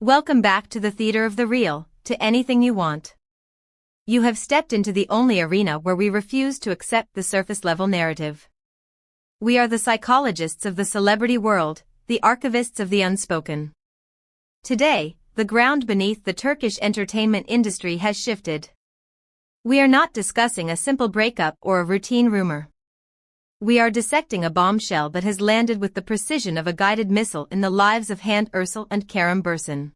Welcome back to the theater of the real, to anything you want. You have stepped into the only arena where we refuse to accept the surface-level narrative. We are the psychologists of the celebrity world, the archivists of the unspoken. Today, the ground beneath the Turkish entertainment industry has shifted. We are not discussing a simple breakup or a routine rumor. We are dissecting a bombshell that has landed with the precision of a guided missile in the lives of Hande Erçel and Kerem Bürsin.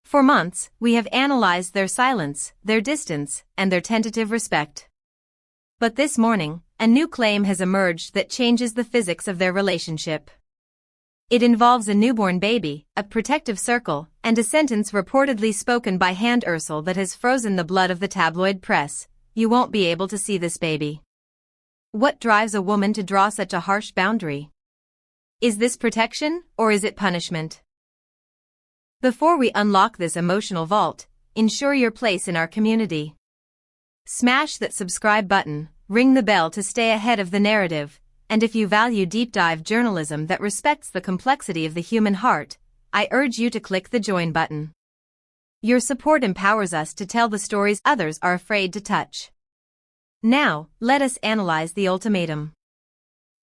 For months, we have analyzed their silence, their distance, and their tentative respect. But this morning, a new claim has emerged that changes the physics of their relationship. It involves a newborn baby, a protective circle, and a sentence reportedly spoken by Hande Erçel that has frozen the blood of the tabloid press: "You won't be able to see this baby." What drives a woman to draw such a harsh boundary? Is this protection, or is it punishment? Before we unlock this emotional vault, ensure your place in our community. Smash that subscribe button, ring the bell to stay ahead of the narrative, and if you value deep-dive journalism that respects the complexity of the human heart, I urge you to click the join button. Your support empowers us to tell the stories others are afraid to touch. Now, let us analyze the ultimatum.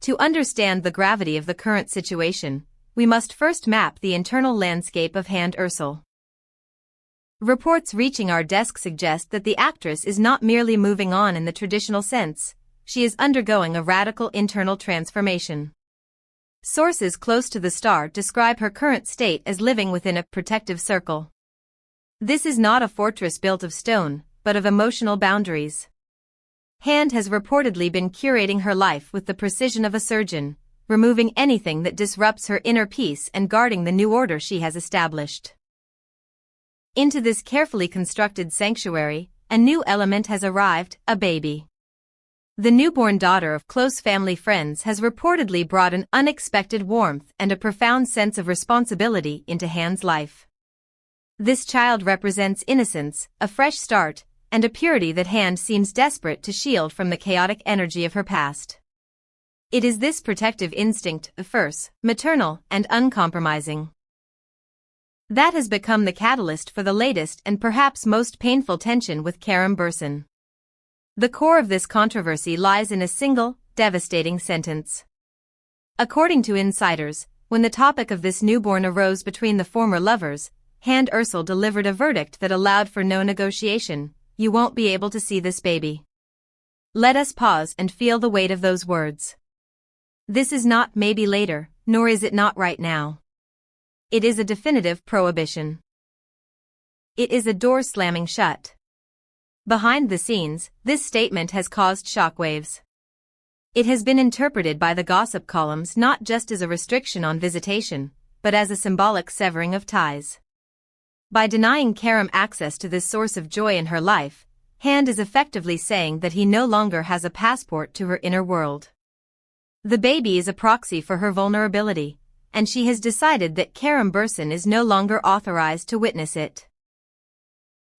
To understand the gravity of the current situation, we must first map the internal landscape of Hande Erçel. Reports reaching our desk suggest that the actress is not merely moving on in the traditional sense, she is undergoing a radical internal transformation. Sources close to the star describe her current state as living within a protective circle. This is not a fortress built of stone, but of emotional boundaries. Hande has reportedly been curating her life with the precision of a surgeon, removing anything that disrupts her inner peace and guarding the new order she has established. Into this carefully constructed sanctuary, a new element has arrived: a baby. The newborn daughter of close family friends has reportedly brought an unexpected warmth and a profound sense of responsibility into Hande's life. This child represents innocence, a fresh start, and a purity that Hande seems desperate to shield from the chaotic energy of her past. It is this protective instinct, fierce, maternal, and uncompromising, that has become the catalyst for the latest and perhaps most painful tension with Kerem Bürsin. The core of this controversy lies in a single, devastating sentence. According to insiders, when the topic of this newborn arose between the former lovers, Hande Erçel delivered a verdict that allowed for no negotiation: "You won't be able to see this baby." Let us pause and feel the weight of those words. This is not maybe later, nor is it not right now. It is a definitive prohibition. It is a door slamming shut. Behind the scenes, this statement has caused shockwaves. It has been interpreted by the gossip columns not just as a restriction on visitation, but as a symbolic severing of ties. By denying Kerem access to this source of joy in her life, Hande is effectively saying that he no longer has a passport to her inner world. The baby is a proxy for her vulnerability, and she has decided that Kerem Bürsin is no longer authorized to witness it.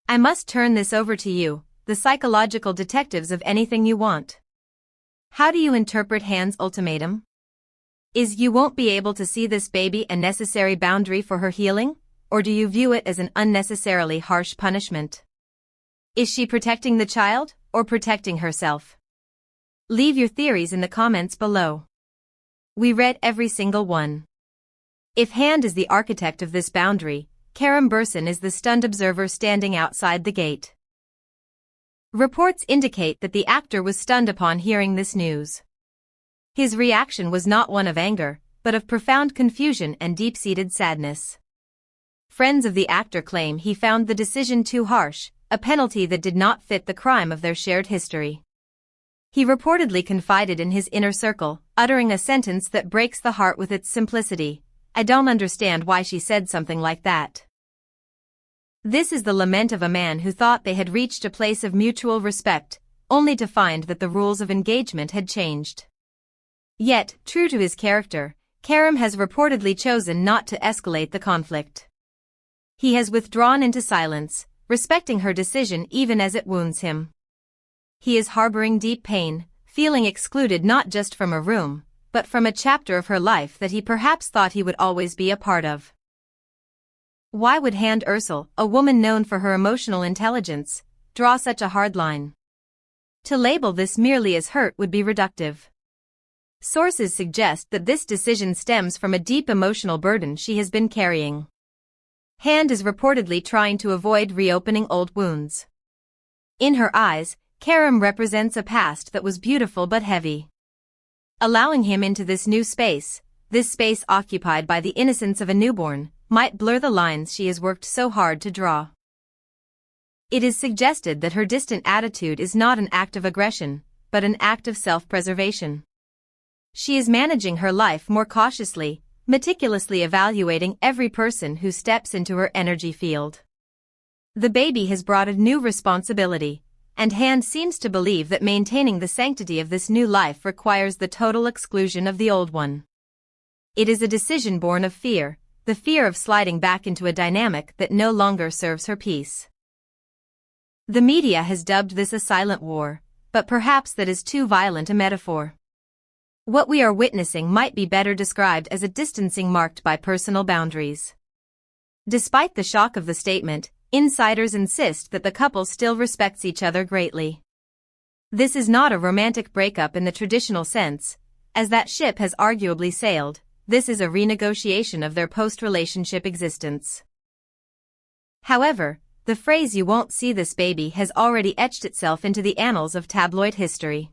I must turn this over to you, the psychological detectives of anything you want. How do you interpret Hande's ultimatum? Is "you won't be able to see this baby" a necessary boundary for her healing, or do you view it as an unnecessarily harsh punishment? Is she protecting the child, or protecting herself? Leave your theories in the comments below. We read every single one. If Hande is the architect of this boundary, Kerem Bürsin is the stunned observer standing outside the gate. Reports indicate that the actor was stunned upon hearing this news. His reaction was not one of anger, but of profound confusion and deep-seated sadness. Friends of the actor claim he found the decision too harsh, a penalty that did not fit the crime of their shared history. He reportedly confided in his inner circle, uttering a sentence that breaks the heart with its simplicity: "I don't understand why she said something like that." This is the lament of a man who thought they had reached a place of mutual respect, only to find that the rules of engagement had changed. Yet, true to his character, Kerem has reportedly chosen not to escalate the conflict. He has withdrawn into silence, respecting her decision even as it wounds him. He is harboring deep pain, feeling excluded not just from a room, but from a chapter of her life that he perhaps thought he would always be a part of. Why would Hande Erçel, a woman known for her emotional intelligence, draw such a hard line? To label this merely as hurt would be reductive. Sources suggest that this decision stems from a deep emotional burden she has been carrying. Hande is reportedly trying to avoid reopening old wounds. In her eyes, Karum represents a past that was beautiful but heavy. Allowing him into this space occupied by the innocence of a newborn, might blur the lines she has worked so hard to draw. It is suggested that her distant attitude is not an act of aggression, but an act of self-preservation. She is managing her life more cautiously, meticulously evaluating every person who steps into her energy field. The baby has brought a new responsibility, and Hande seems to believe that maintaining the sanctity of this new life requires the total exclusion of the old one. It is a decision born of fear, the fear of sliding back into a dynamic that no longer serves her peace. The media has dubbed this a silent war, but perhaps that is too violent a metaphor. What we are witnessing might be better described as a distancing marked by personal boundaries. Despite the shock of the statement, insiders insist that the couple still respects each other greatly. This is not a romantic breakup in the traditional sense, as that ship has arguably sailed. This is a renegotiation of their post-relationship existence. However, the phrase "you won't see this baby" has already etched itself into the annals of tabloid history.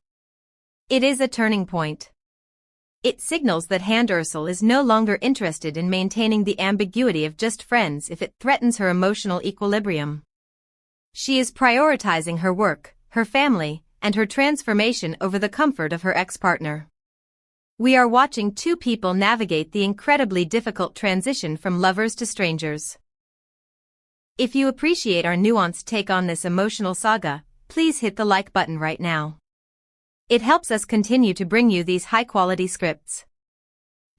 It is a turning point. It signals that Hande Erçel is no longer interested in maintaining the ambiguity of just friends if it threatens her emotional equilibrium. She is prioritizing her work, her family, and her transformation over the comfort of her ex-partner. We are watching two people navigate the incredibly difficult transition from lovers to strangers. If you appreciate our nuanced take on this emotional saga, please hit the like button right now. It helps us continue to bring you these high-quality scripts.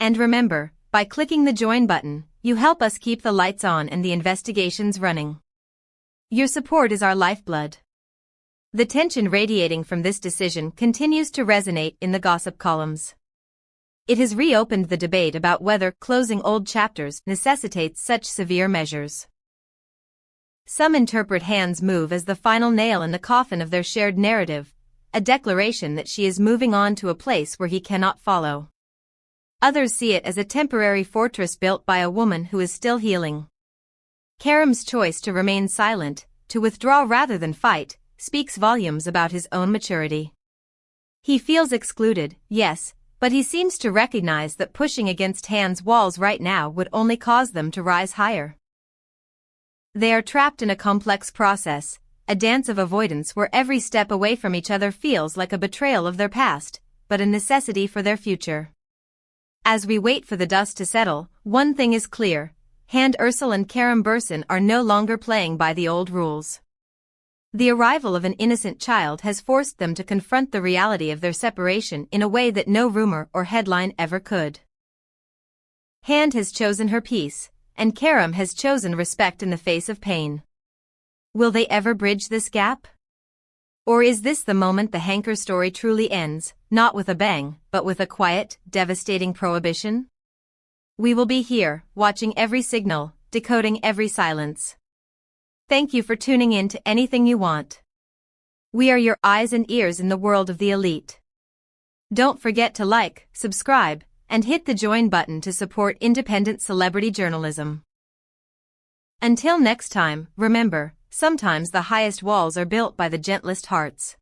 And remember, by clicking the join button, you help us keep the lights on and the investigations running. Your support is our lifeblood. The tension radiating from this decision continues to resonate in the gossip columns. It has reopened the debate about whether closing old chapters necessitates such severe measures. Some interpret Hande's move as the final nail in the coffin of their shared narrative, a declaration that she is moving on to a place where he cannot follow. Others see it as a temporary fortress built by a woman who is still healing. Kerem's choice to remain silent, to withdraw rather than fight, speaks volumes about his own maturity. He feels excluded, yes, but he seems to recognize that pushing against Hande's walls right now would only cause them to rise higher. They are trapped in a complex process, a dance of avoidance where every step away from each other feels like a betrayal of their past, but a necessity for their future. As we wait for the dust to settle, one thing is clear: Hande Erçel and Kerem Bürsin are no longer playing by the old rules. The arrival of an innocent child has forced them to confront the reality of their separation in a way that no rumor or headline ever could. Hande has chosen her peace, and Kerem has chosen respect in the face of pain. Will they ever bridge this gap? Or is this the moment the Hanker story truly ends, not with a bang, but with a quiet, devastating prohibition? We will be here, watching every signal, decoding every silence. Thank you for tuning in to Anything You Want. We are your eyes and ears in the world of the elite. Don't forget to like, subscribe, and hit the join button to support independent celebrity journalism. Until next time, remember, sometimes the highest walls are built by the gentlest hearts.